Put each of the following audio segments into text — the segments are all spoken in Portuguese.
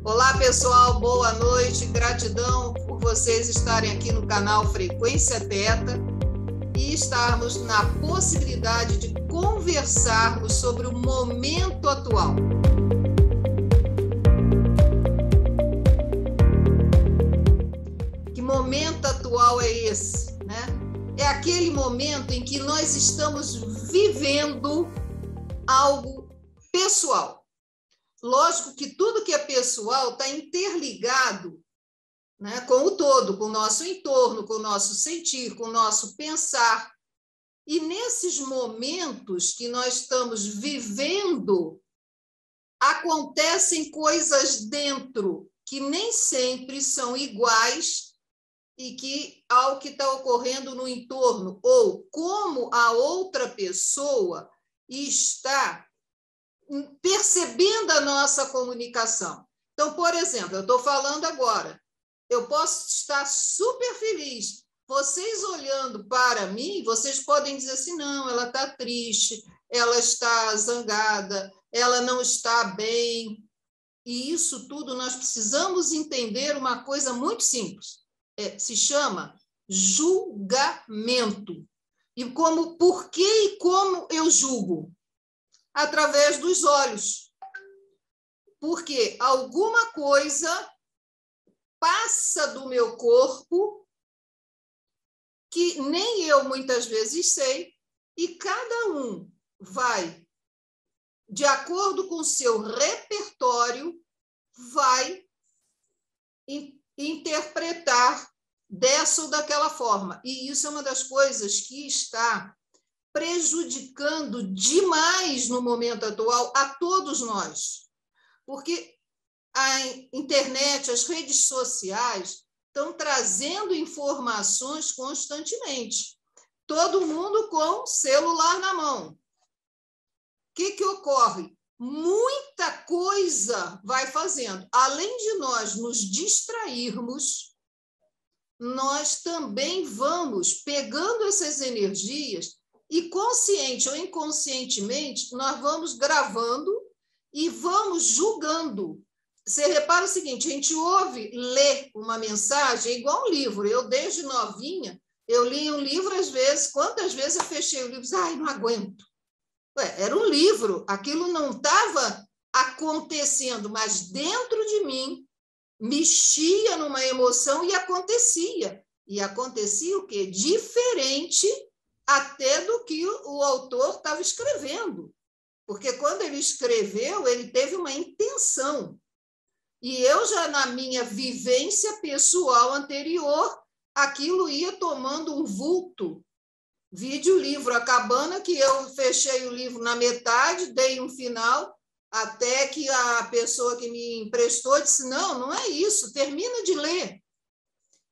Olá, pessoal, boa noite. Gratidão por vocês estarem aqui no canal Frequência Theta e estarmos na possibilidade de conversarmos sobre o momento atual. Que momento atual é esse, né? É aquele momento em que nós estamos vivendo algo pessoal. Lógico que tudo que é pessoal está interligado, né, com o todo, com o nosso entorno, com o nosso sentir, com o nosso pensar. E nesses momentos que nós estamos vivendo, acontecem coisas dentro que nem sempre são iguais e que ao que está ocorrendo no entorno, ou como a outra pessoa está percebendo a nossa comunicação. Então, por exemplo, eu estou falando agora, eu posso estar super feliz. Vocês olhando para mim, vocês podem dizer assim, não, ela está triste, ela está zangada, ela não está bem. E isso tudo nós precisamos entender uma coisa muito simples. Se chama julgamento. E por que e como eu julgo? Através dos olhos. Porque alguma coisa passa do meu corpo que nem eu muitas vezes sei, e cada um vai, de acordo com o seu repertório, vai interpretar dessa ou daquela forma. E isso é uma das coisas que está prejudicando demais no momento atual a todos nós, porque a internet, as redes sociais estão trazendo informações constantemente, todo mundo com celular na mão. O que ocorre? Muita coisa vai fazendo. Além de nós nos distrairmos, nós também vamos pegando essas energias e, consciente ou inconscientemente, nós vamos gravando e vamos julgando. Você repara o seguinte, a gente lê uma mensagem, é igual um livro. Eu, desde novinha, eu li um livro, às vezes, quantas vezes eu fechei o livro? Ai, não aguento. Era um livro, aquilo não estava acontecendo, mas dentro de mim, mexia numa emoção e acontecia. E acontecia o quê? Diferente até do que o autor estava escrevendo. Porque quando ele escreveu, ele teve uma intenção. E eu já, na minha vivência pessoal anterior, aquilo ia tomando um vulto. Vide o livro A Cabana, que eu fechei o livro na metade, dei um final, até que a pessoa que me emprestou disse, não é isso, termina de ler.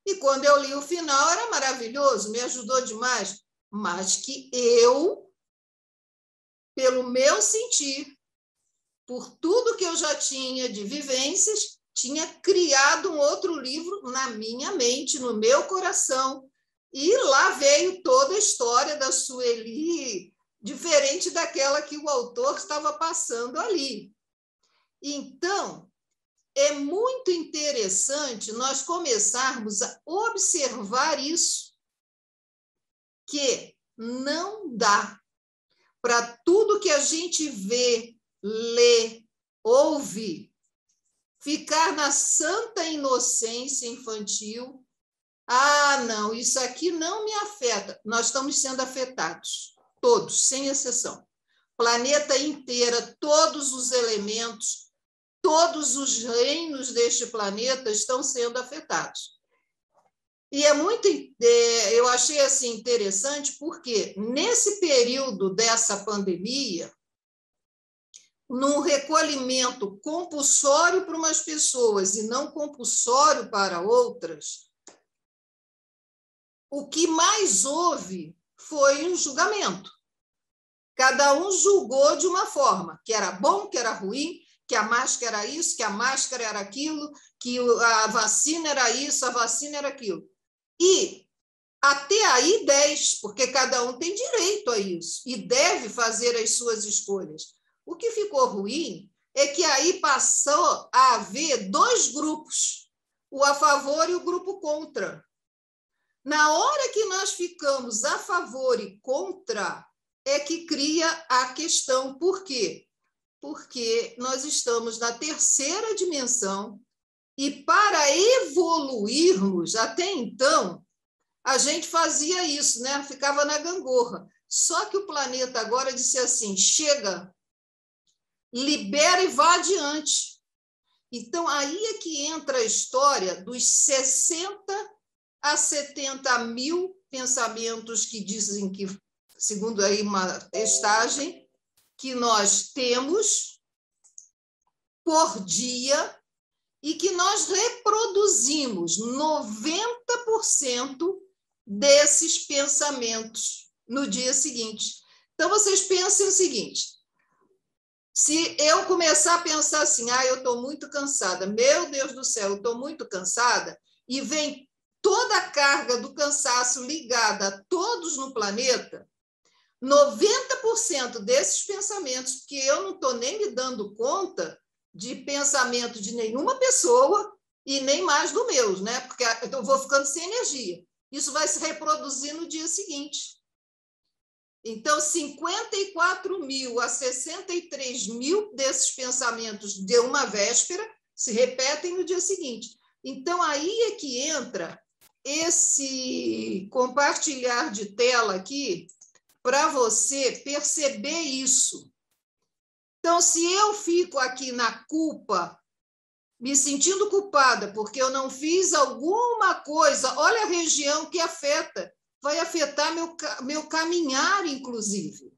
E quando eu li o final, era maravilhoso, me ajudou demais. Mas que eu, pelo meu sentir, por tudo que eu já tinha de vivências, tinha criado um outro livro na minha mente, no meu coração. E lá veio toda a história da Sueli, diferente daquela que o autor estava passando ali. Então, é muito interessante nós começarmos a observar isso, que não dá para tudo que a gente vê, lê, ouve, ficar na santa inocência infantil. Ah, não, isso aqui não me afeta. Nós estamos sendo afetados, todos, sem exceção. Planeta inteiro, todos os elementos, todos os reinos deste planeta estão sendo afetados. E eu achei assim interessante porque nesse período dessa pandemia, num recolhimento compulsório para umas pessoas e não compulsório para outras, o que mais houve foi um julgamento. Cada um julgou de uma forma, que era bom, que era ruim, que a máscara era isso, que a máscara era aquilo, que a vacina era isso, a vacina era aquilo. E até aí 10, porque cada um tem direito a isso e deve fazer as suas escolhas. O que ficou ruim é que aí passou a haver dois grupos, o a favor e o grupo contra. Na hora que nós ficamos a favor e contra, é que cria a questão. Por quê? Porque nós estamos na terceira dimensão e para evoluirmos, até então, a gente fazia isso, né? Ficava na gangorra. Só que o planeta agora disse assim, chega, libera e vá adiante. Então, aí é que entra a história dos 60 a 70 mil pensamentos que dizem que, segundo aí uma testagem, que nós temos por dia e que nós reproduzimos 90% desses pensamentos no dia seguinte. Então, vocês pensem o seguinte, se eu começar a pensar assim, eu estou muito cansada, meu Deus do céu, eu estou muito cansada, e vem toda a carga do cansaço ligada a todos no planeta, 90% desses pensamentos, porque eu não estou nem me dando conta de pensamento de nenhuma pessoa e nem mais do meu, né? Porque eu vou ficando sem energia. Isso vai se reproduzir no dia seguinte. Então, 54 mil a 63 mil desses pensamentos de uma véspera se repetem no dia seguinte. Então, aí é que entra esse compartilhar de tela aqui para você perceber isso. Então, se eu fico aqui na culpa, me sentindo culpada porque eu não fiz alguma coisa, olha a região que afeta, vai afetar meu caminhar, inclusive.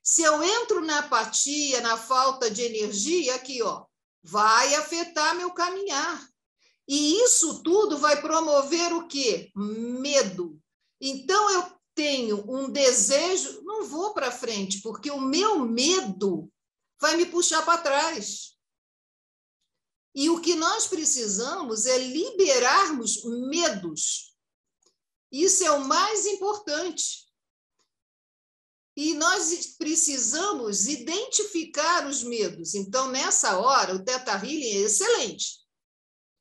Se eu entro na apatia, na falta de energia, aqui, vai afetar meu caminhar. E isso tudo vai promover o quê? Medo. Então, eu tenho um desejo, não vou para frente, porque o meu medo vai me puxar para trás. E o que nós precisamos é liberarmos medos. Isso é o mais importante. E nós precisamos identificar os medos. Então, nessa hora, o Theta Healing é excelente.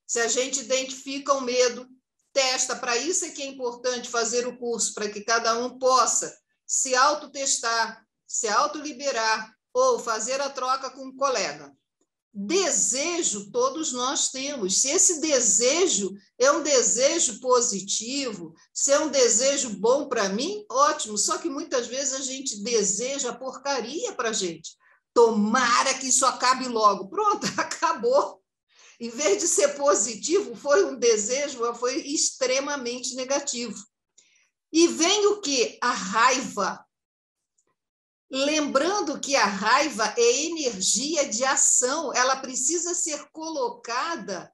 Se a gente identifica o medo, testa. Para isso é que é importante fazer o curso, para que cada um possa se autotestar, se autoliberar ou fazer a troca com um colega. Desejo todos nós temos. Se esse desejo é um desejo positivo, se é um desejo bom para mim, ótimo. Só que muitas vezes a gente deseja porcaria para a gente. Tomara que isso acabe logo. Pronto, acabou. Em vez de ser positivo, foi um desejo, foi extremamente negativo. E vem o quê? A raiva. Lembrando que a raiva é energia de ação, ela precisa ser colocada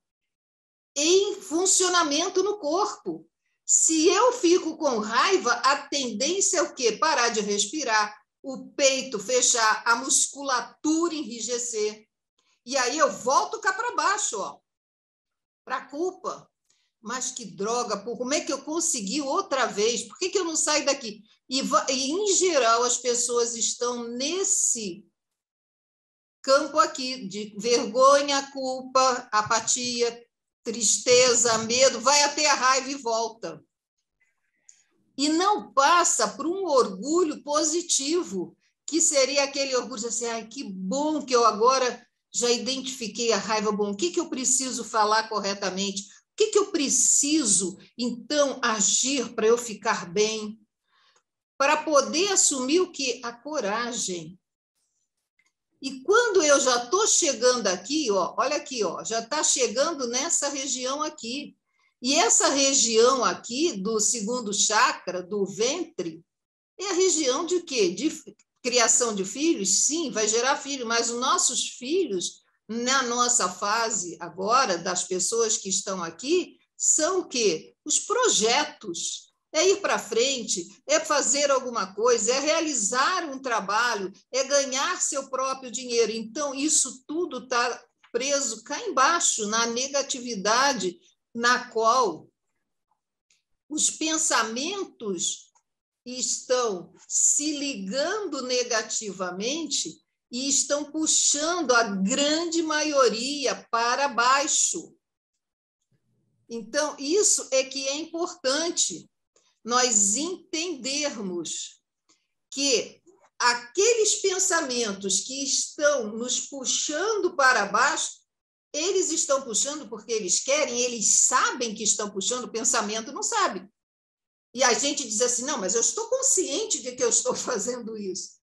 em funcionamento no corpo. Se eu fico com raiva, a tendência é o quê? Parar de respirar, o peito fechar, a musculatura enrijecer. E aí eu volto cá para baixo, para a culpa. Mas que droga, como é que eu consegui outra vez? Por que eu não saio daqui? E, em geral, as pessoas estão nesse campo aqui de vergonha, culpa, apatia, tristeza, medo, vai até a raiva e volta. E não passa por um orgulho positivo, que seria aquele orgulho de assim, que bom que eu agora já identifiquei a raiva, bom, o que eu preciso falar corretamente? O que eu preciso, então, agir para eu ficar bem? Para poder assumir o quê? A coragem. E quando eu já estou chegando aqui, olha aqui, já está chegando nessa região aqui. E essa região aqui do segundo chakra, do ventre, é a região de quê? De criação de filhos? Sim, vai gerar filho, mas os nossos filhos, na nossa fase agora, das pessoas que estão aqui, são o quê? Os projetos. É ir para frente, é fazer alguma coisa, é realizar um trabalho, é ganhar seu próprio dinheiro. Então, isso tudo está preso cá embaixo, na negatividade, na qual os pensamentos estão se ligando negativamente e estão puxando a grande maioria para baixo. Então, isso é que é importante nós entendermos que aqueles pensamentos que estão nos puxando para baixo, eles estão puxando porque eles querem, eles sabem que estão puxando, o pensamento não sabe. E a gente diz assim, não, mas eu estou consciente de que eu estou fazendo isso.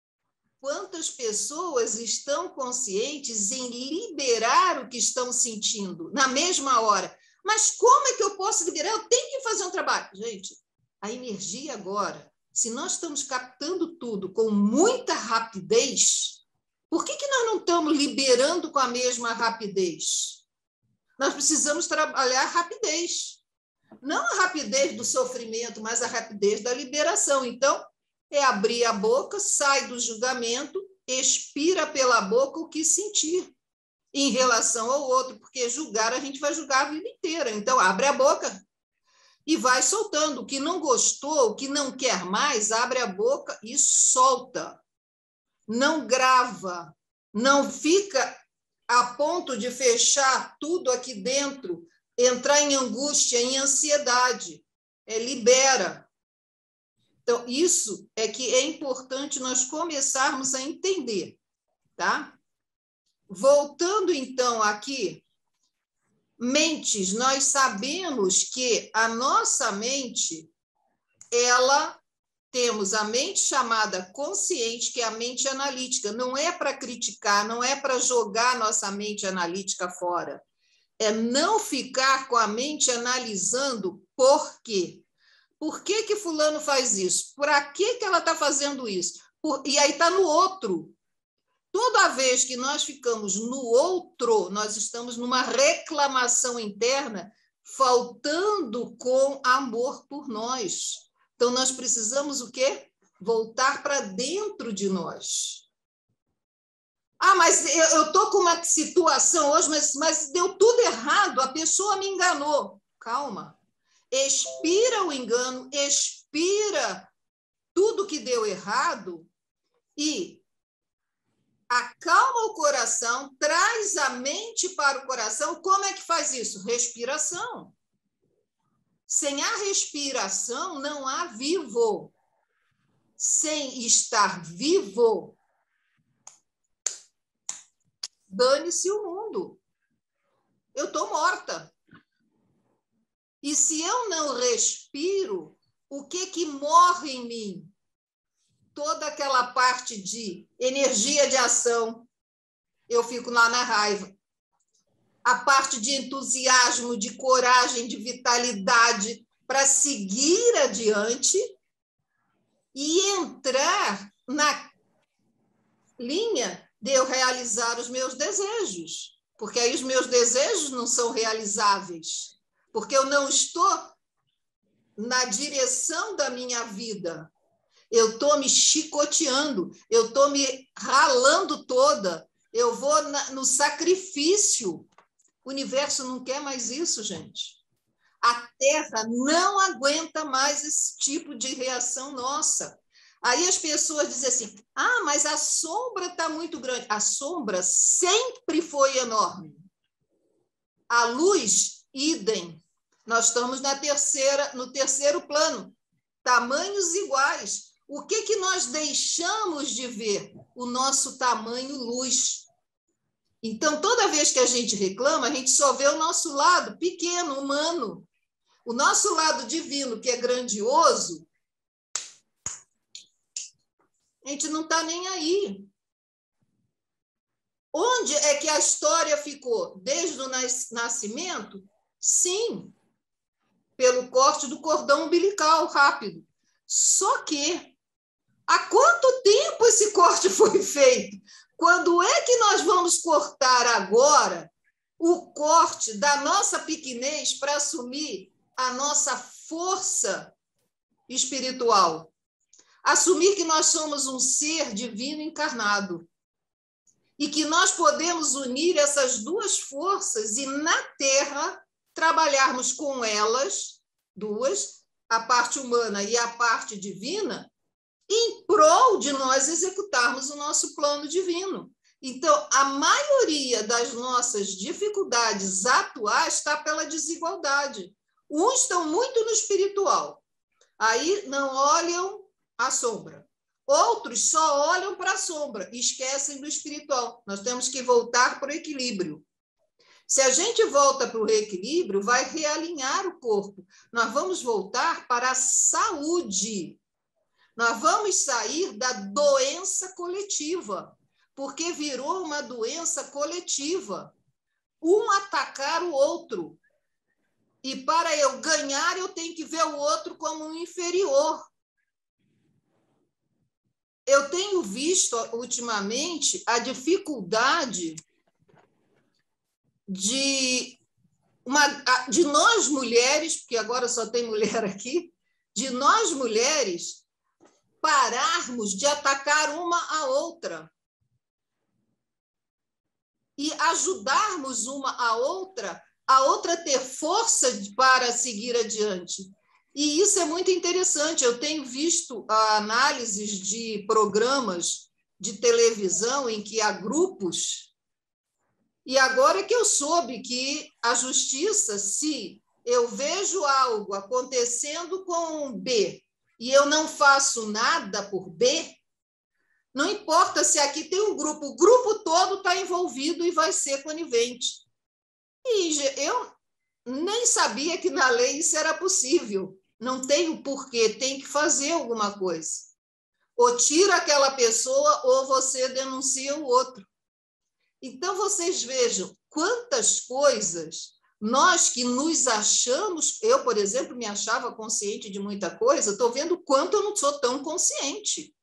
Quantas pessoas estão conscientes em liberar o que estão sentindo na mesma hora? Mas como é que eu posso liberar? Eu tenho que fazer um trabalho. Gente, a energia agora, se nós estamos captando tudo com muita rapidez, por que nós não estamos liberando com a mesma rapidez? Nós precisamos trabalhar a rapidez. Não a rapidez do sofrimento, mas a rapidez da liberação. Então, é abrir a boca, sai do julgamento, expira pela boca o que sentir em relação ao outro, porque julgar a gente vai julgar a vida inteira. Então, abre a boca e vai soltando. O que não gostou, o que não quer mais, abre a boca e solta. Não grava, não fica a ponto de fechar tudo aqui dentro, entrar em angústia, em ansiedade. Libera. Então, isso é que é importante nós começarmos a entender, tá? Voltando, então, aqui, mentes, nós sabemos que a nossa mente, temos a mente chamada consciente, que é a mente analítica. Não é para criticar, não é para jogar nossa mente analítica fora. É não ficar com a mente analisando por quê. Por que fulano faz isso? Para que ela está fazendo isso? E aí está no outro. Toda vez que nós ficamos no outro, nós estamos numa reclamação interna, faltando com amor por nós. Então, nós precisamos o quê? Voltar para dentro de nós. Ah, mas eu estou com uma situação hoje, mas deu tudo errado, a pessoa me enganou. Calma. Expira o engano, expira tudo que deu errado e acalma o coração, traz a mente para o coração. Como é que faz isso? Respiração. Sem a respiração, não há vivo. Sem estar vivo, dane-se o mundo. Eu estou morta. E se eu não respiro, o que morre em mim? Toda aquela parte de energia de ação, eu fico lá na raiva. A parte de entusiasmo, de coragem, de vitalidade para seguir adiante e entrar na linha de eu realizar os meus desejos, porque aí os meus desejos não são realizáveis, porque eu não estou na direção da minha vida. Eu estou me chicoteando, eu estou me ralando toda, eu vou no sacrifício. O universo não quer mais isso, gente. A Terra não aguenta mais esse tipo de reação nossa. Aí as pessoas dizem assim, mas a sombra está muito grande. A sombra sempre foi enorme. A luz, idem. Nós estamos no terceiro plano. Tamanhos iguais. O que nós deixamos de ver? O nosso tamanho luz. Então, toda vez que a gente reclama, a gente só vê o nosso lado pequeno, humano. O nosso lado divino, que é grandioso, a gente não está nem aí. Onde é que a história ficou? Desde o nascimento? Sim, pelo corte do cordão umbilical rápido. Só que, há quanto tempo esse corte foi feito? Quando é que nós vamos cortar agora o corte da nossa pequenez para assumir a nossa força espiritual? Assumir que nós somos um ser divino encarnado e que nós podemos unir essas duas forças e, na Terra, trabalharmos com elas, duas, a parte humana e a parte divina, em prol de nós executarmos o nosso plano divino. Então, a maioria das nossas dificuldades atuais está pela desigualdade. Uns estão muito no espiritual, aí não olham a sombra. Outros só olham para a sombra e esquecem do espiritual. Nós temos que voltar para o equilíbrio. Se a gente volta para o reequilíbrio, vai realinhar o corpo. Nós vamos voltar para a saúde. Nós vamos sair da doença coletiva, porque virou uma doença coletiva. Um atacar o outro. E para eu ganhar, eu tenho que ver o outro como um inferior. Eu tenho visto, ultimamente, a dificuldade de nós mulheres, porque agora só tem mulher aqui, de nós mulheres pararmos de atacar uma a outra e ajudarmos uma a outra ter força para seguir adiante. E isso é muito interessante. Eu tenho visto análises de programas de televisão em que há grupos, e agora que eu soube que a justiça, se eu vejo algo acontecendo com B e eu não faço nada por B, não importa se aqui tem um grupo, o grupo todo está envolvido e vai ser conivente. E eu nem sabia que na lei isso era possível. Não tem o porquê, tem que fazer alguma coisa. Ou tira aquela pessoa ou você denuncia o outro. Então, vocês vejam quantas coisas nós que nos achamos... Eu, por exemplo, me achava consciente de muita coisa, estou vendo o quanto eu não sou tão consciente.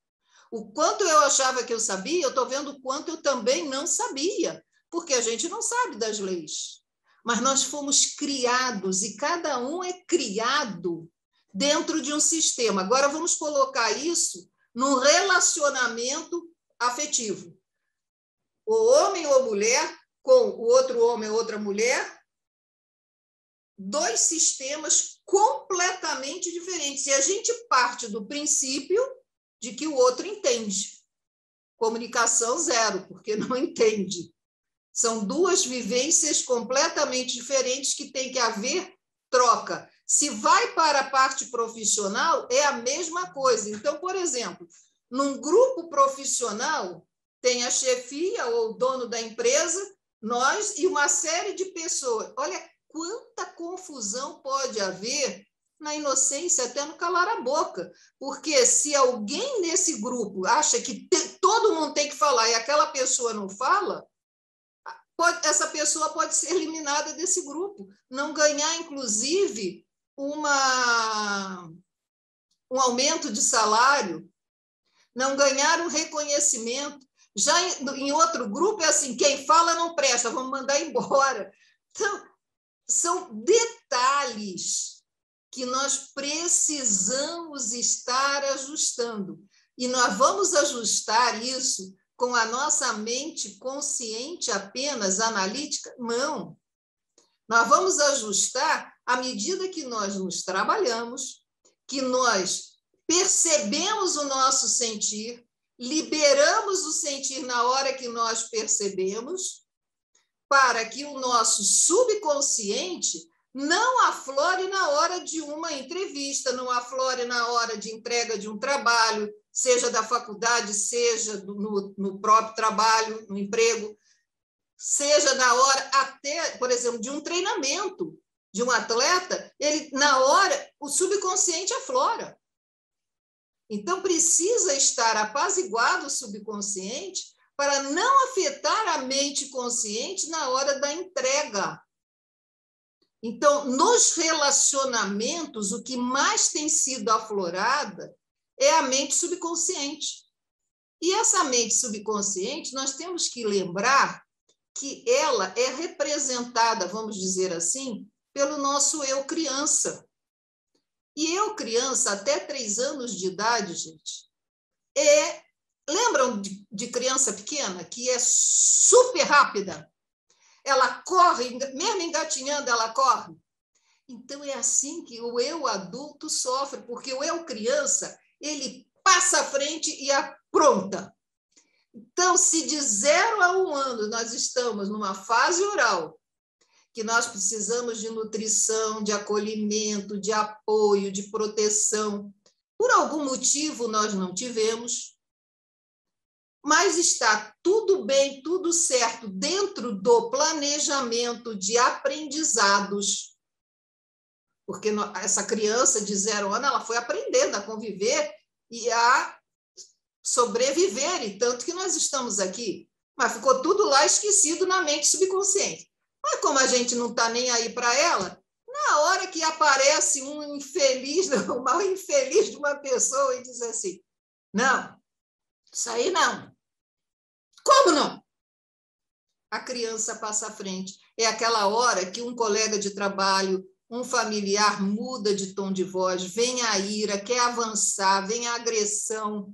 O quanto eu achava que eu sabia, eu estou vendo o quanto eu também não sabia, porque a gente não sabe das leis. Mas nós fomos criados, e cada um é criado dentro de um sistema. Agora, vamos colocar isso num relacionamento afetivo. O homem ou mulher com o outro homem ou outra mulher, dois sistemas completamente diferentes. E a gente parte do princípio de que o outro entende. Comunicação zero, porque não entende. São duas vivências completamente diferentes que tem que haver troca. Se vai para a parte profissional, é a mesma coisa. Então, por exemplo, num grupo profissional, tem a chefia ou o dono da empresa, nós e uma série de pessoas. Olha quanta confusão pode haver na inocência, até no calar a boca. Porque se alguém nesse grupo acha que todo mundo tem que falar e aquela pessoa não fala, essa pessoa pode ser eliminada desse grupo, não ganhar, inclusive, um aumento de salário, não ganhar um reconhecimento. Já em outro grupo é assim, quem fala não presta, vamos mandar embora. Então, são detalhes que nós precisamos estar ajustando. E nós vamos ajustar isso com a nossa mente consciente apenas, analítica? Não. Nós vamos ajustar à medida que nós nos trabalhamos, que nós percebemos o nosso sentir, liberamos o sentir na hora que nós percebemos, para que o nosso subconsciente não aflore na hora de uma entrevista, não aflore na hora de entrega de um trabalho, seja da faculdade, seja no próprio trabalho, no emprego, seja na hora até, por exemplo, de um treinamento de um atleta, ele, na hora, o subconsciente aflora. Então, precisa estar apaziguado o subconsciente para não afetar a mente consciente na hora da entrega. Então, nos relacionamentos, o que mais tem sido aflorada é a mente subconsciente. E essa mente subconsciente, nós temos que lembrar que ela é representada, vamos dizer assim, pelo nosso eu criança. E eu criança, até 3 anos de idade, gente, lembram de criança pequena, que é super rápida? Ela corre, mesmo engatinhando, ela corre. Então, é assim que o eu adulto sofre, porque o eu criança, ele passa à frente e apronta. Então, se de 0 a 1 ano nós estamos numa fase oral, que nós precisamos de nutrição, de acolhimento, de apoio, de proteção, por algum motivo nós não tivemos, mas está tudo bem, tudo certo dentro do planejamento de aprendizados, porque essa criança de 0 ano ela foi aprendendo a conviver e a sobreviver, e tanto que nós estamos aqui, mas ficou tudo lá esquecido na mente subconsciente. Mas como a gente não está nem aí para ela, na hora que aparece um infeliz, um mal infeliz de uma pessoa e diz assim, não, isso aí não. Como não? A criança passa à frente. É aquela hora que um colega de trabalho, um familiar muda de tom de voz, vem a ira, quer avançar, vem a agressão.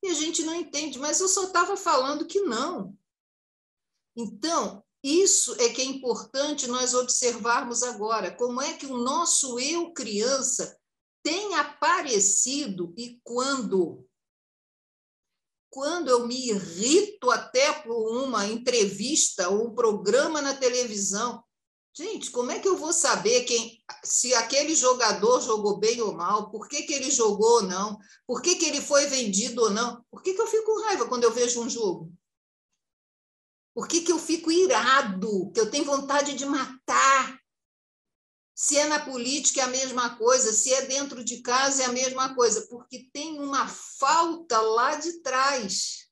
E a gente não entende, mas eu só estava falando que não. Então, isso é que é importante nós observarmos agora. Como é que o nosso eu criança tem aparecido e quando? Quando eu me irrito até por uma entrevista ou um programa na televisão, gente, como é que eu vou saber se aquele jogador jogou bem ou mal? Por que ele jogou ou não? Por que ele foi vendido ou não? Por que eu fico com raiva quando eu vejo um jogo? Por que eu fico irado? Que eu tenho vontade de matar? Se é na política é a mesma coisa, se é dentro de casa é a mesma coisa, porque tem uma falta lá de trás.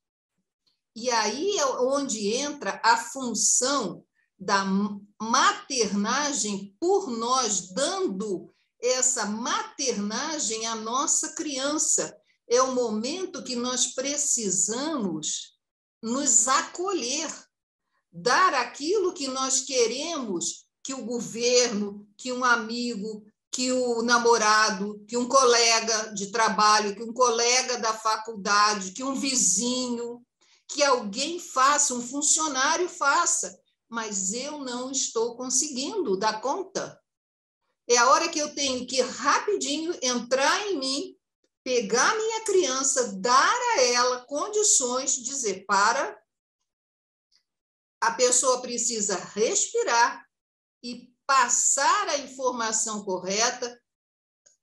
E aí é onde entra a função da maternagem por nós, dando essa maternagem à nossa criança. É o momento que nós precisamos nos acolher, dar aquilo que nós queremos que o governo, que um amigo, que o namorado, que um colega de trabalho, que um colega da faculdade, que um vizinho, que alguém faça, um funcionário faça, mas eu não estou conseguindo dar conta. É a hora que eu tenho que rapidinho entrar em mim, pegar minha criança, dar a ela condições, dizer, a pessoa precisa respirar e passar a informação correta,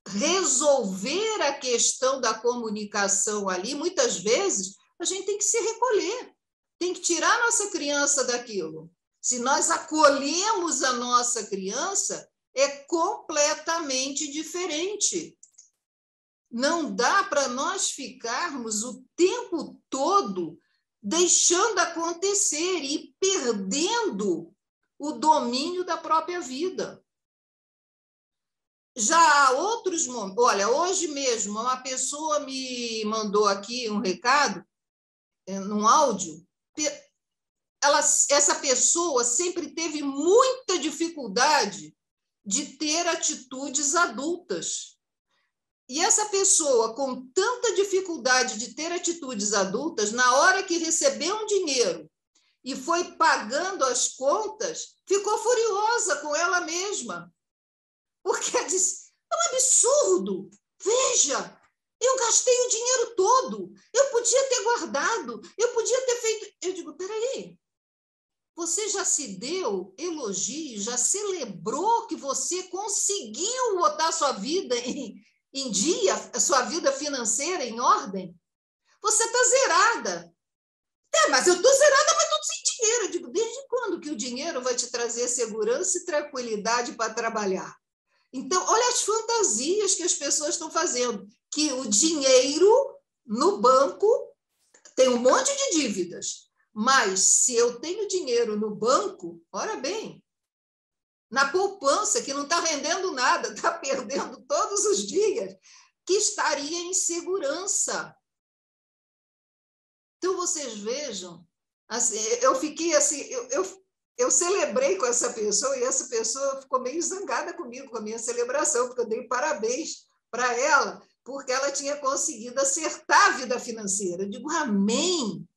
resolver a questão da comunicação ali. Muitas vezes, a gente tem que se recolher, tem que tirar a nossa criança daquilo. Se nós acolhemos a nossa criança, é completamente diferente. Não dá para nós ficarmos o tempo todo deixando acontecer e perdendo o domínio da própria vida. Já há outros momentos. Olha, hoje mesmo, uma pessoa me mandou aqui um recado, num áudio. Essa pessoa sempre teve muita dificuldade de ter atitudes adultas. E essa pessoa, com tanta dificuldade de ter atitudes adultas, na hora que recebeu um dinheiro e foi pagando as contas, ficou furiosa com ela mesma. Porque ela disse, é um absurdo, veja, eu gastei o dinheiro todo, eu podia ter guardado, eu podia ter feito... Eu digo, peraí, você já se deu elogio, já celebrou que você conseguiu botar sua vida em dia, a sua vida financeira em ordem? Você está zerada. Mas eu estou zerada, mas estou sem dinheiro. Eu digo, desde quando que o dinheiro vai te trazer segurança e tranquilidade para trabalhar? Então, olha as fantasias que as pessoas estão fazendo, que o dinheiro no banco tem um monte de dívidas, mas se eu tenho dinheiro no banco, ora bem, na poupança, que não está rendendo nada, está perdendo todos os dias, que estaria em segurança. Então, vocês vejam, assim, eu fiquei assim, eu celebrei com essa pessoa e essa pessoa ficou meio zangada comigo, com a minha celebração, porque eu dei parabéns para ela, porque ela tinha conseguido acertar a vida financeira. Eu digo, amém!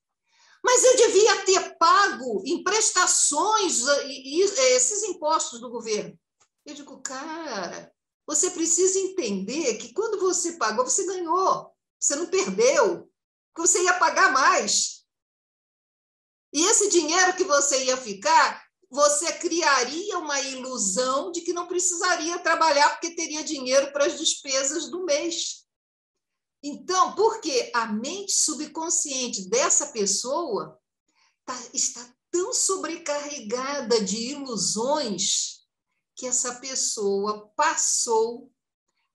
Mas eu devia ter pago em prestações esses impostos do governo. Eu digo, cara, você precisa entender que quando você pagou, você ganhou, você não perdeu, porque você ia pagar mais. E esse dinheiro que você ia ficar, você criaria uma ilusão de que não precisaria trabalhar porque teria dinheiro para as despesas do mês. Então, porque a mente subconsciente dessa pessoa está tão sobrecarregada de ilusões que essa pessoa passou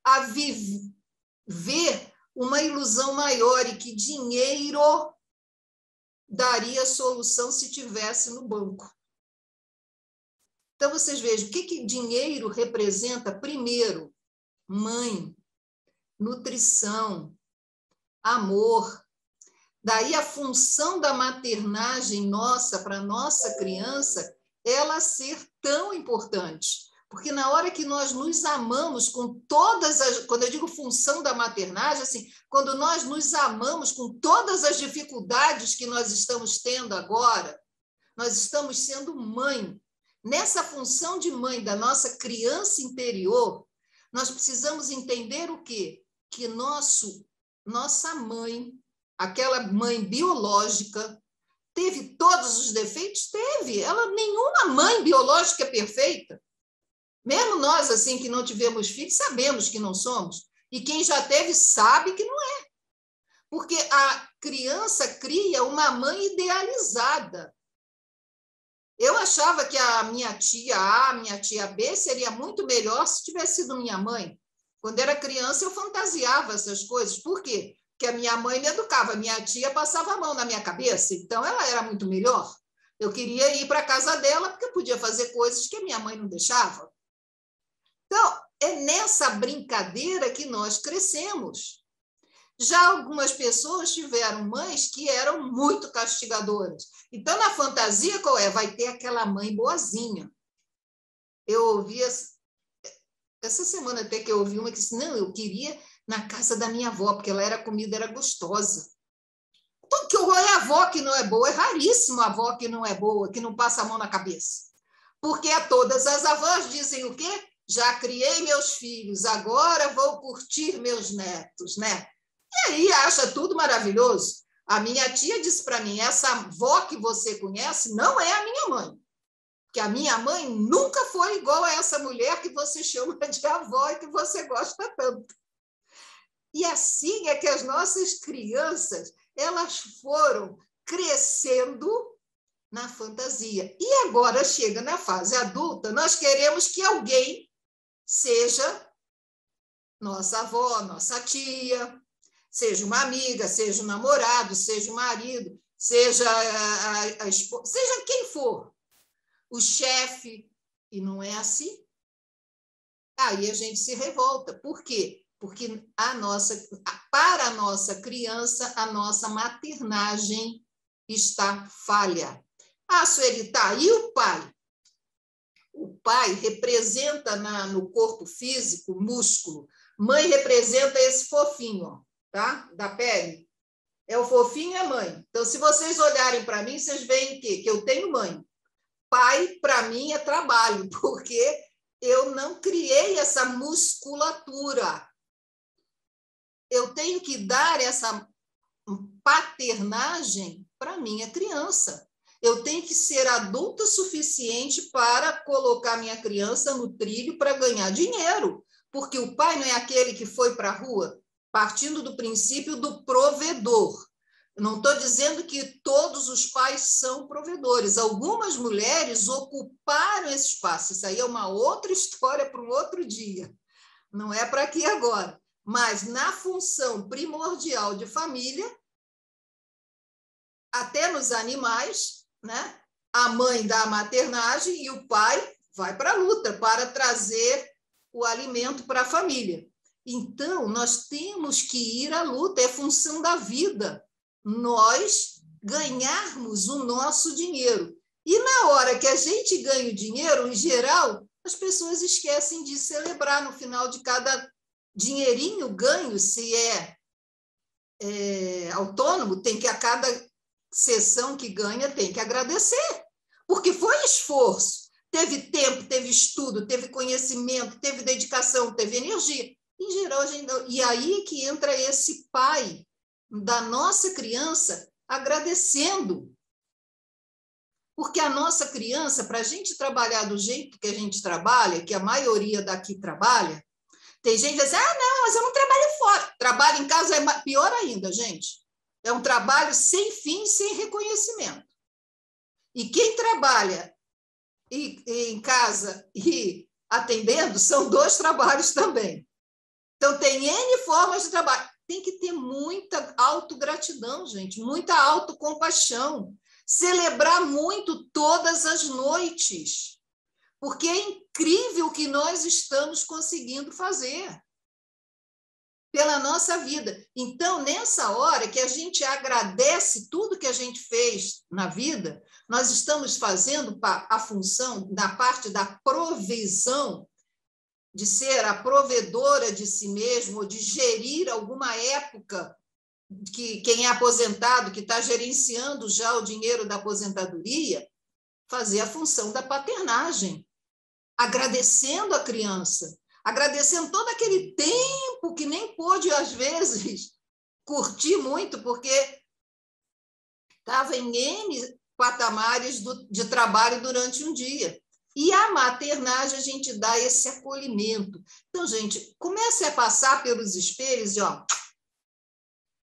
a viver uma ilusão maior e que dinheiro daria solução se tivesse no banco. Então, vocês vejam, o que dinheiro representa? Primeiro, mãe, nutrição, amor. Daí a função da maternagem nossa, para a nossa criança, ela ser tão importante. Porque na hora que nós nos amamos com todas as... Quando eu digo função da maternagem, assim, quando nós nos amamos com todas as dificuldades que nós estamos tendo agora, nós estamos sendo mãe. Nessa função de mãe da nossa criança interior, nós precisamos entender o quê? Que nossa mãe, aquela mãe biológica, teve todos os defeitos? Teve. Nenhuma mãe biológica é perfeita. Mesmo nós, assim, que não tivemos filhos, sabemos que não somos. E quem já teve sabe que não é. Porque a criança cria uma mãe idealizada. Eu achava que a minha tia A, minha tia B, seria muito melhor se tivesse sido minha mãe. Quando era criança, eu fantasiava essas coisas. Por quê? Porque a minha mãe me educava, minha tia passava a mão na minha cabeça, então ela era muito melhor. Eu queria ir para a casa dela porque eu podia fazer coisas que a minha mãe não deixava. Então, é nessa brincadeira que nós crescemos. Já algumas pessoas tiveram mães que eram muito castigadoras. Então, na fantasia, qual é? Vai ter aquela mãe boazinha. Eu ouvi, essa semana até que eu ouvi uma que disse, não, eu queria na casa da minha avó, porque a comida era gostosa. Então, que horror é a avó que não é boa? É raríssimo a avó que não é boa, que não passa a mão na cabeça. Porque todas as avós dizem o quê? Já criei meus filhos, agora vou curtir meus netos, né? E aí acha tudo maravilhoso. A minha tia disse para mim, essa avó que você conhece não é a minha mãe. Porque a minha mãe nunca foi igual a essa mulher que você chama de avó e que você gosta tanto. E assim é que as nossas crianças, elas foram crescendo na fantasia. E agora chega na fase adulta, nós queremos que alguém seja nossa avó, nossa tia, seja uma amiga, seja um namorado, seja um marido, seja a esposa, seja quem for, o chefe, e não é assim. Aí a gente se revolta. Por quê? Porque para a nossa criança, a nossa maternagem está falha. Ah, Sueli, tá. E o pai? O pai representa no corpo físico músculo. Mãe representa esse fofinho, ó, tá? Da pele. É o fofinho e a mãe. Então, se vocês olharem para mim, vocês veem o quê? Que eu tenho mãe. Pai, para mim, é trabalho, porque eu não criei essa musculatura. Eu tenho que dar essa paternagem para minha criança. Eu tenho que ser adulta o suficiente para colocar minha criança no trilho para ganhar dinheiro, porque o pai não é aquele que foi para a rua, partindo do princípio do provedor. Não estou dizendo que todos os pais são provedores. Algumas mulheres ocuparam esse espaço. Isso aí é uma outra história para um outro dia. Não é para aqui agora. Mas na função primordial de família, até nos animais, né? A mãe dá a maternagem e o pai vai para a luta para trazer o alimento para a família. Então, nós temos que ir à luta, é função da vida nós ganharmos o nosso dinheiro. E na hora que a gente ganha o dinheiro, em geral, as pessoas esquecem de celebrar no final de cada dinheirinho ganho, se é autônomo, tem que a cada sessão que ganha tem que agradecer, porque foi esforço, teve tempo, teve estudo, teve conhecimento, teve dedicação, teve energia. Em geral, a gente não... E aí que entra esse pai da nossa criança agradecendo Porque a nossa criança, para a gente trabalhar do jeito que a gente trabalha, que a maioria daqui trabalha, tem gente que diz, não, mas eu não trabalho fora. Trabalho em casa é pior ainda, gente. É um trabalho sem fim, sem reconhecimento. E quem trabalha em casa e atendendo são 2 trabalhos também. Então, tem N formas de trabalho. Tem que ter muita autogratidão, gente, muita autocompaixão. Celebrar muito todas as noites, porque é incrível o que nós estamos conseguindo fazer pela nossa vida. Então, nessa hora que a gente agradece tudo que a gente fez na vida, nós estamos fazendo a função da parte da provisão, de ser a provedora de si mesmo, ou de gerir alguma época, que quem é aposentado, que está gerenciando já o dinheiro da aposentadoria, fazer a função da paternagem, agradecendo a criança, agradecendo todo aquele tempo que nem pôde, às vezes, curtir muito, porque estava em N patamares de trabalho durante um dia. E a maternagem, a gente dá esse acolhimento. Então, gente, comece a passar pelos espelhos e,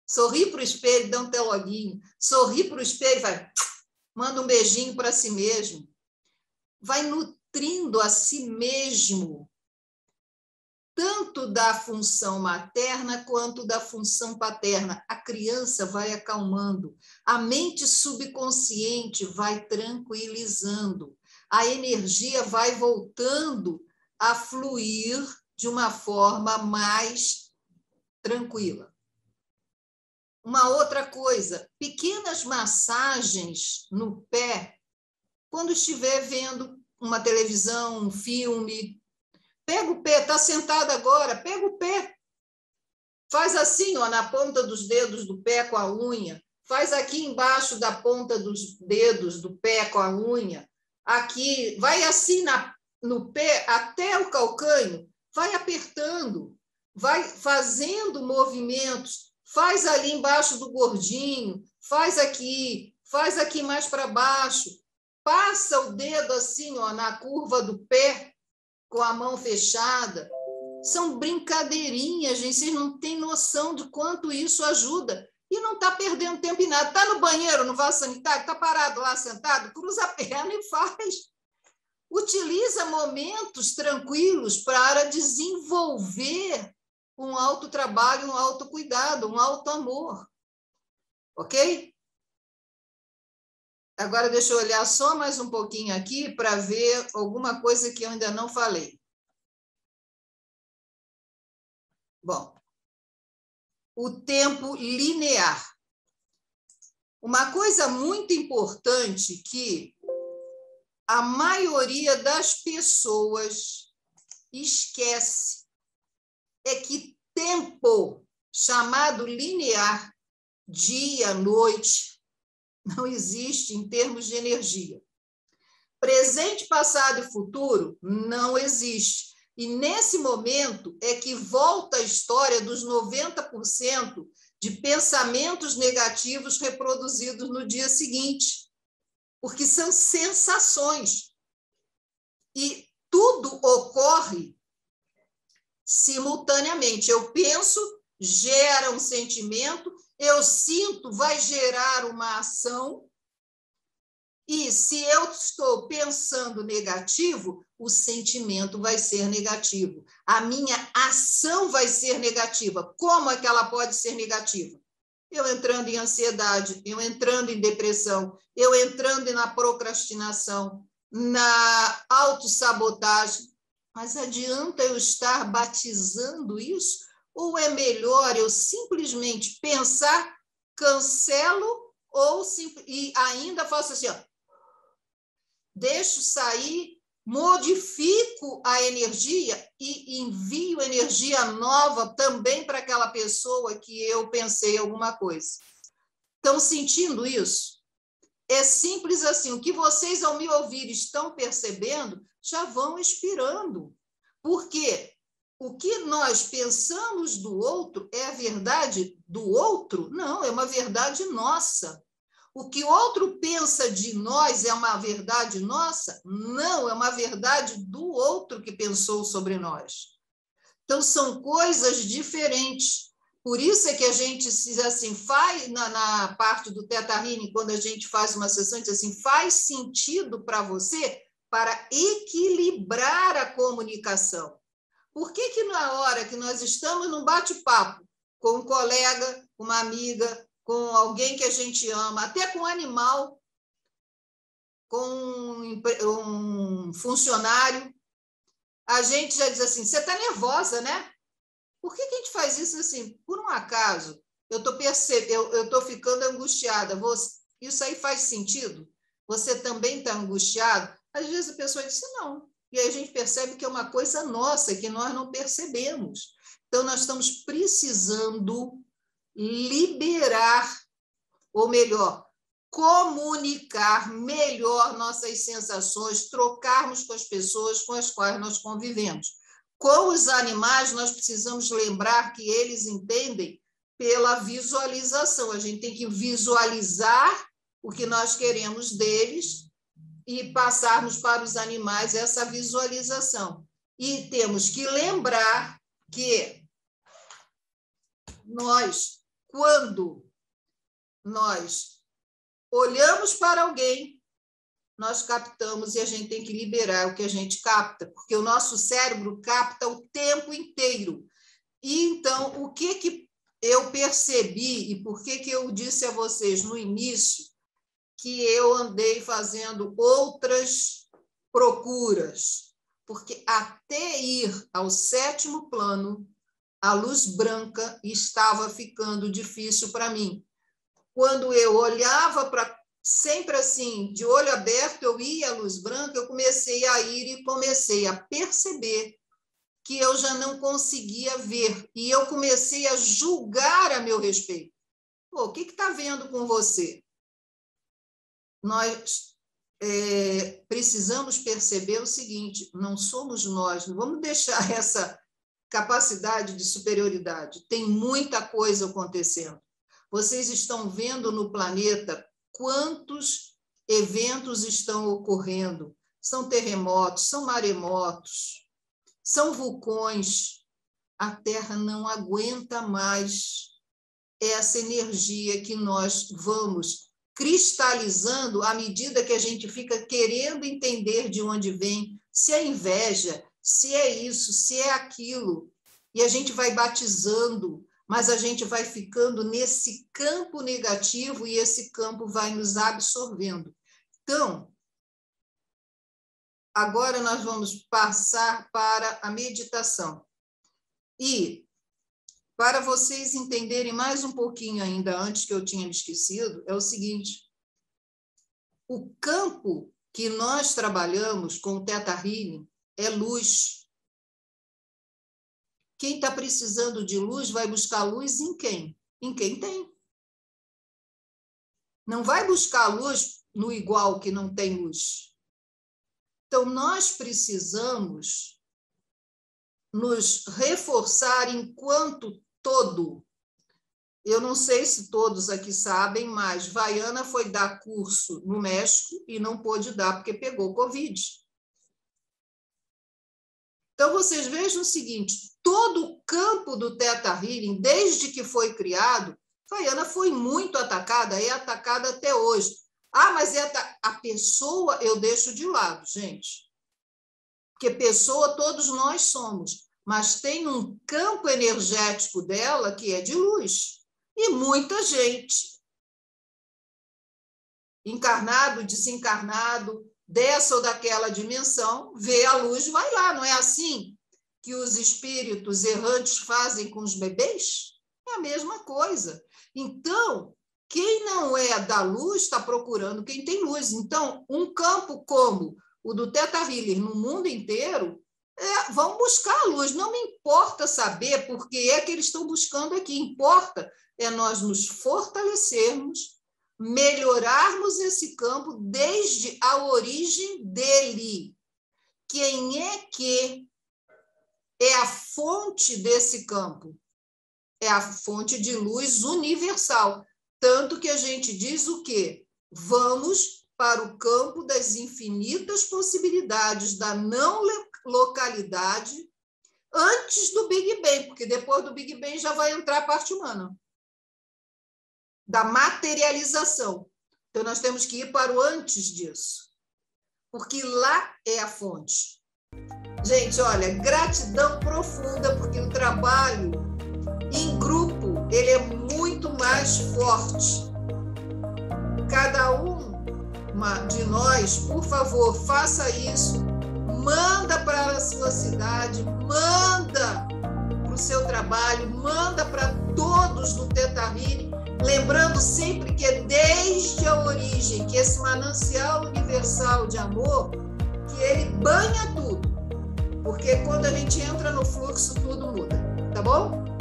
sorri para o espelho, dá um teloguinho, sorri para o espelho, manda um beijinho para si mesmo, vai nutrindo a si mesmo, tanto da função materna quanto da função paterna. A criança vai acalmando, a mente subconsciente vai tranquilizando, a energia vai voltando a fluir de uma forma mais tranquila. Uma outra coisa, pequenas massagens no pé, quando estiver vendo uma televisão, um filme, pega o pé, está sentado agora, pega o pé, faz assim, na ponta dos dedos do pé com a unha, faz aqui embaixo da ponta dos dedos do pé com a unha, aqui, vai assim no pé até o calcanho, vai apertando, vai fazendo movimentos, faz ali embaixo do gordinho, faz aqui mais para baixo, passa o dedo assim, na curva do pé, com a mão fechada. São brincadeirinhas, gente, vocês não têm noção de quanto isso ajuda. E não está perdendo tempo em nada. Está no banheiro, no vaso sanitário, está parado lá sentado, cruza a perna e faz. Utiliza momentos tranquilos para desenvolver um autotrabalho, um autocuidado, um autoamor. Ok? Agora, deixa eu olhar só mais um pouquinho aqui para ver alguma coisa que eu ainda não falei. Bom, o tempo linear. Uma coisa muito importante que a maioria das pessoas esquece é que tempo chamado linear, dia, noite, não existe em termos de energia. Presente, passado e futuro não existe. E nesse momento é que volta a história dos 90% de pensamentos negativos reproduzidos no dia seguinte, porque são sensações. E tudo ocorre simultaneamente. Eu penso, gera um sentimento, eu sinto, vai gerar uma ação. E se eu estou pensando negativo, o sentimento vai ser negativo. A minha ação vai ser negativa. Como é que ela pode ser negativa? Eu entrando em ansiedade, eu entrando em depressão, eu entrando na procrastinação, na autossabotagem. Mas adianta eu estar batizando isso? Ou é melhor eu simplesmente pensar, cancelo, e ainda faço assim, deixo sair, modifico a energia e envio energia nova também para aquela pessoa que eu pensei alguma coisa. Estão sentindo isso? É simples assim. O que vocês, ao me ouvir, estão percebendo, já vão expirando. Porque o que nós pensamos do outro é a verdade do outro? Não, é uma verdade nossa. O que outro pensa de nós é uma verdade nossa? Não, é uma verdade do outro que pensou sobre nós. Então, são coisas diferentes. Por isso é que a gente diz assim, faz na parte do Theta Healing, quando a gente faz uma sessão, diz assim, faz sentido para você para equilibrar a comunicação. Por que na hora que nós estamos num bate-papo com um colega, uma amiga, com alguém que a gente ama, até com um animal, com um funcionário, a gente já diz assim, você está nervosa, né? Por que a gente faz isso assim? Por um acaso, eu estou ficando angustiada. Isso aí faz sentido? Você também está angustiado? Às vezes a pessoa diz não. E aí a gente percebe que é uma coisa nossa, que nós não percebemos. Então, nós estamos precisando liberar, ou melhor, comunicar melhor nossas sensações, trocarmos com as pessoas com as quais nós convivemos. Com os animais, nós precisamos lembrar que eles entendem pela visualização. A gente tem que visualizar o que nós queremos deles e passarmos para os animais essa visualização. E temos que lembrar que nós, quando nós olhamos para alguém, nós captamos e a gente tem que liberar o que a gente capta, porque o nosso cérebro capta o tempo inteiro. E então, o que eu percebi e por que eu disse a vocês no início que eu andei fazendo outras procuras, porque até ir ao 7º plano, a luz branca estava ficando difícil para mim. Quando eu olhava para sempre assim, de olho aberto, eu ia à luz branca, eu comecei a ir e comecei a perceber que eu já não conseguia ver. E eu comecei a julgar a meu respeito. Pô, o que está vendo com você? Nós precisamos perceber o seguinte, não somos nós, não vamos deixar essa capacidade de superioridade. Tem muita coisa acontecendo. Vocês estão vendo no planeta quantos eventos estão ocorrendo. São terremotos, são maremotos, são vulcões. A Terra não aguenta mais essa energia que nós vamos cristalizando à medida que a gente fica querendo entender de onde vem, se é inveja, se é isso, se é aquilo. E a gente vai batizando, mas a gente vai ficando nesse campo negativo e esse campo vai nos absorvendo. Então, agora nós vamos passar para a meditação. E, para vocês entenderem mais um pouquinho ainda, antes que eu tinha me esquecido, é o seguinte, o campo que nós trabalhamos com o Theta Healing é luz. Quem está precisando de luz vai buscar luz em quem? Em quem tem. Não vai buscar luz no igual que não tem luz. Então, nós precisamos nos reforçar enquanto todo. Eu não sei se todos aqui sabem, mas Vaiana foi dar curso no México e não pôde dar porque pegou Covid. Então, vocês vejam o seguinte, todo o campo do Theta Healing, desde que foi criado, Vaiana foi muito atacada, é atacada até hoje. Ah, mas a pessoa eu deixo de lado, gente. Porque pessoa todos nós somos, mas tem um campo energético dela que é de luz. E muita gente, encarnado, desencarnado, dessa ou daquela dimensão, vê a luz e vai lá. Não é assim que os espíritos errantes fazem com os bebês? É a mesma coisa. Então, quem não é da luz está procurando quem tem luz. Então, um campo como o do Theta Healing no mundo inteiro, vão buscar a luz. Não me importa saber por que é que eles estão buscando aqui. Importa é nós nos fortalecermos, melhorarmos esse campo desde a origem dele. Quem é que é a fonte desse campo? É a fonte de luz universal. Tanto que a gente diz o quê? Vamos para o campo das infinitas possibilidades da não localidade antes do Big Bang, porque depois do Big Bang já vai entrar a parte humana, da materialização. Então, nós temos que ir para o antes disso, porque lá é a fonte. Gente, olha, gratidão profunda, porque o trabalho em grupo, ele é muito mais forte. Cada um de nós, por favor, faça isso, manda para a sua cidade, manda para o seu trabalho, manda para todos do Theta Healing, lembrando sempre que é desde a origem, que esse manancial universal de amor, que ele banha tudo, porque quando a gente entra no fluxo, tudo muda, tá bom?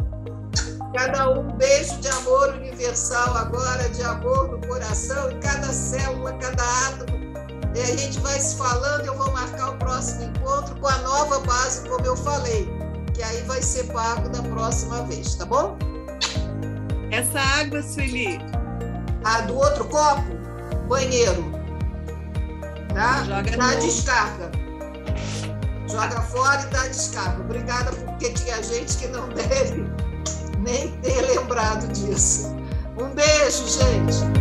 Cada um beijo de amor universal agora, de amor no coração, em cada célula, cada átomo. E a gente vai se falando, eu vou marcar o próximo encontro com a nova base, como eu falei, que aí vai ser pago da próxima vez, tá bom? Essa água, Sueli? A do outro copo? Banheiro. Tá? Joga dá no... descarga. Joga fora e dá descarga. Obrigada, porque tinha gente que não deve nem ter lembrado disso. Um beijo, gente.